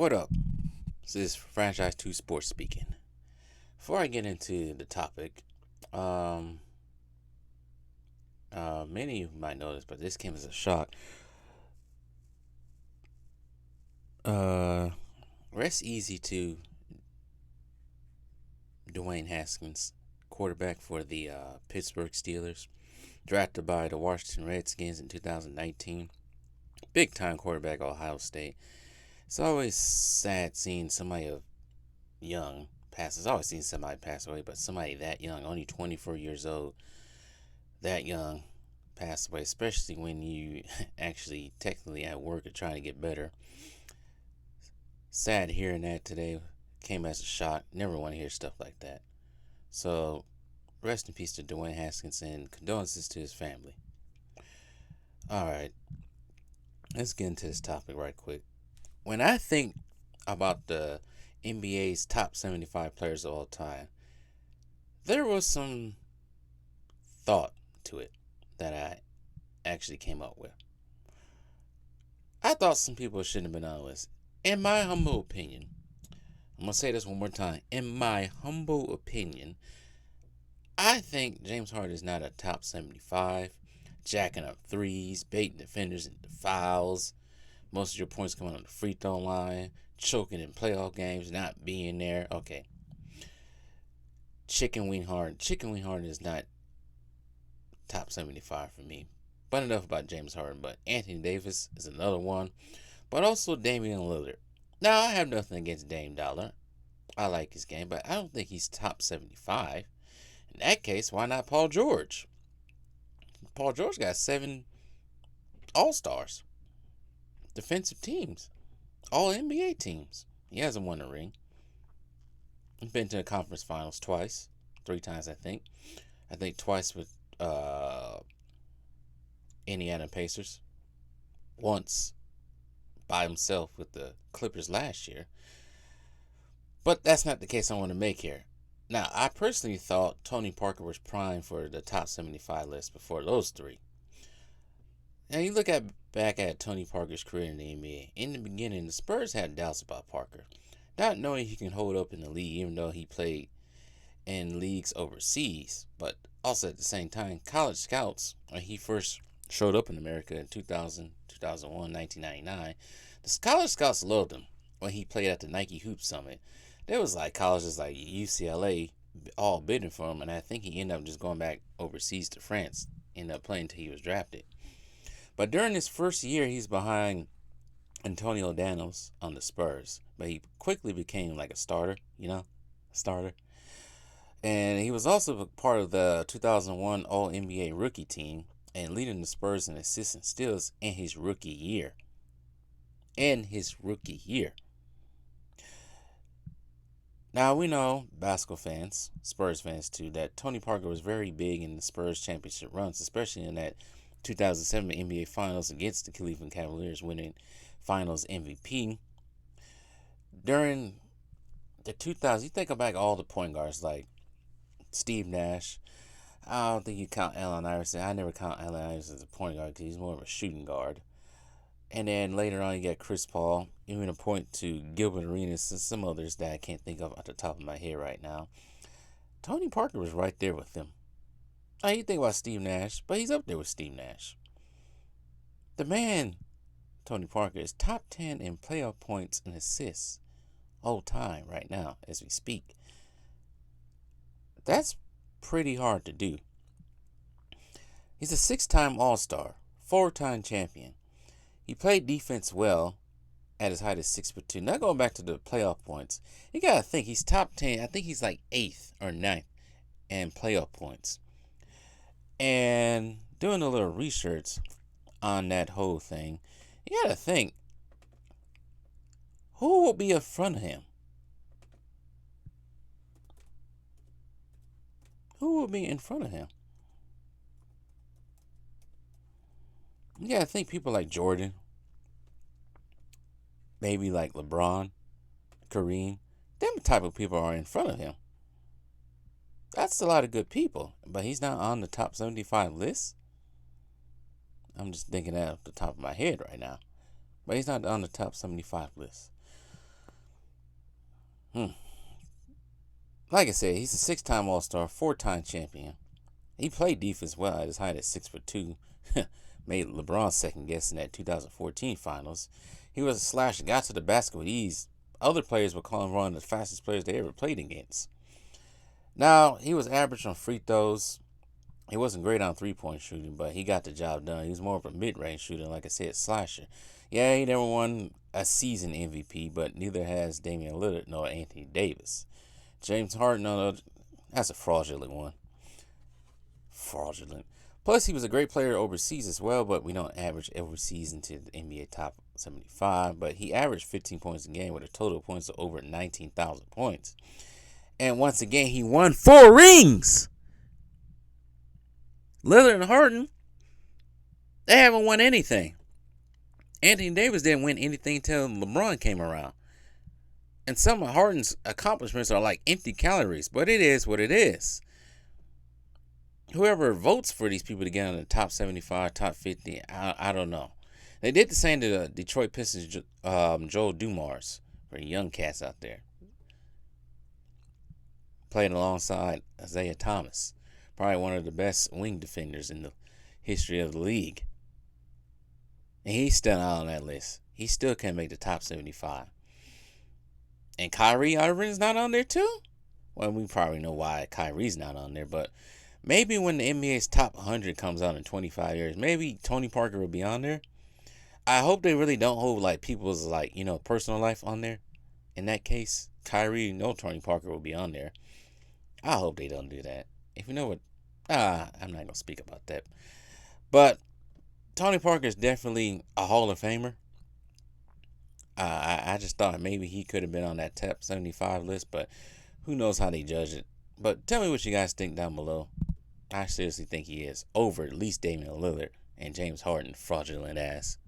What up? This is Franchise 2 Sports speaking. Before I get into the topic, um, many of you might know this, but this came as a shock. Uh, Rest easy to Dwayne Haskins, quarterback for the Pittsburgh Steelers, drafted by the Washington Redskins in 2019. Big time quarterback, Ohio State. It's always sad seeing somebody of young pass. It's always seen somebody pass away, but somebody that young, only 24 years old, that young, pass away, especially when you actually technically at work or trying to get better. Sad hearing that today. Came as a shock. Never want to hear stuff like that. So, rest in peace to Dwayne Haskins and condolences to his family. Alright, let's get into this topic right quick. When I think about the NBA's top 75 players of all time, there was some thought to it that I actually came up with. I thought some people shouldn't have been on the list. In my humble opinion, I'm going to say this one more time. In my humble opinion, I think James Harden is not a top 75. Jacking up threes, baiting defenders into fouls. Most of your points coming on the free throw line. Choking in playoff games, not being there. Okay. Chicken Wing Harden. Chicken Wing Harden is not top 75 for me. But enough about James Harden. But Anthony Davis is another one. But also Damian Lillard. Now, I have nothing against Dame Dollar. I like his game, but I don't think he's top 75. In that case, why not Paul George? Paul George got 7 All-Stars. Defensive teams. All NBA teams. He hasn't won a ring. He's been to the conference finals twice. 3 times, I think. I think twice with Indiana Pacers. Once by himself with the Clippers last year. But that's not the case I want to make here. Now, I personally thought Tony Parker was primed for the top 75 list before those 3. Now, you look back at Tony Parker's career in the NBA. In the beginning, the Spurs had doubts about Parker, not knowing he can hold up in the league, even though he played in leagues overseas. But also at the same time, college scouts, when he first showed up in America in 2000, 2001, 1999, the college scouts loved him when he played at the Nike Hoop Summit. There was like colleges like UCLA all bidding for him, and I think he ended up just going back overseas to France, ended up playing until he was drafted. But during his first year, he's behind Antonio Danos on the Spurs, but he quickly became like a starter, a starter. And he was also part of the 2001 All-NBA rookie team and leading the Spurs in assists and steals in his rookie year. Now, we know, basketball fans, Spurs fans too, that Tony Parker was very big in the Spurs championship runs, especially in that 2007 NBA Finals against the Cleveland Cavaliers, winning Finals MVP. During the 2000s, you think about all the point guards like Steve Nash. I don't think you count Allen Iverson. I never count Allen Iverson as a point guard because he's more of a shooting guard. And then later on, you got Chris Paul, even a point to Gilbert Arenas and some others that I can't think of at the top of my head right now. Tony Parker was right there with them. Now, you think about Steve Nash, but he's up there with Steve Nash. The man, Tony Parker, is top 10 in playoff points and assists all time right now as we speak. That's pretty hard to do. He's a 6-time All-Star, 4-time champion. He played defense well at his height of 6'2". Now going back to the playoff points, you gotta think he's top 10. I think he's like 8th or 9th in playoff points. And doing a little research on that whole thing, you gotta think, who will be in front of him? Who will be in front of him? You gotta think people like Jordan, maybe like LeBron, Kareem. Them type of people are in front of him. That's a lot of good people, but he's not on the top 75 list. I'm just thinking that off the top of my head right now. But he's not on the top 75 list. Hmm. Like I said, he's a 6-time All-Star, 4-time champion. He played defense well at his height at 6'2". Made LeBron second guess in that 2014 finals. He was a slasher, got to the basket with ease. Other players would call him one of the fastest players they ever played against. Now, he was average on free throws. He wasn't great on three-point shooting, but he got the job done. He was more of a mid-range shooter, like I said, slasher. Yeah, he never won a season MVP, but neither has Damian Lillard nor Anthony Davis. James Harden, no, that's a fraudulent one. Fraudulent. Plus, he was a great player overseas as well, but we don't average overseas into the NBA top 75. But he averaged 15 points a game with a total of points of over 19,000 points. And once again, he won 4 rings. Lillard and Harden, they haven't won anything. Anthony Davis didn't win anything until LeBron came around. And some of Harden's accomplishments are like empty calories, but it is what it is. Whoever votes for these people to get in the top 75, top 50, I don't know. They did the same to the Detroit Pistons, Joel Dumars, for the young cats out there. Played alongside Isaiah Thomas, probably one of the best wing defenders in the history of the league. And he's still not on that list. He still can't make the top 75. And Kyrie Irving's not on there too? Well, we probably know why Kyrie's not on there, but maybe when the NBA's top 100 comes out in 25 years, maybe Tony Parker will be on there. I hope they really don't hold like people's like, personal life on there. In that case, Kyrie, no Tony Parker will be on there. I hope they don't do that. If you know what, I'm not going to speak about that. But Tony Parker is definitely a Hall of Famer. I just thought maybe he could have been on that top 75 list, but who knows how they judge it. But tell me what you guys think down below. I seriously think he is over at least Damian Lillard and James Harden, fraudulent ass.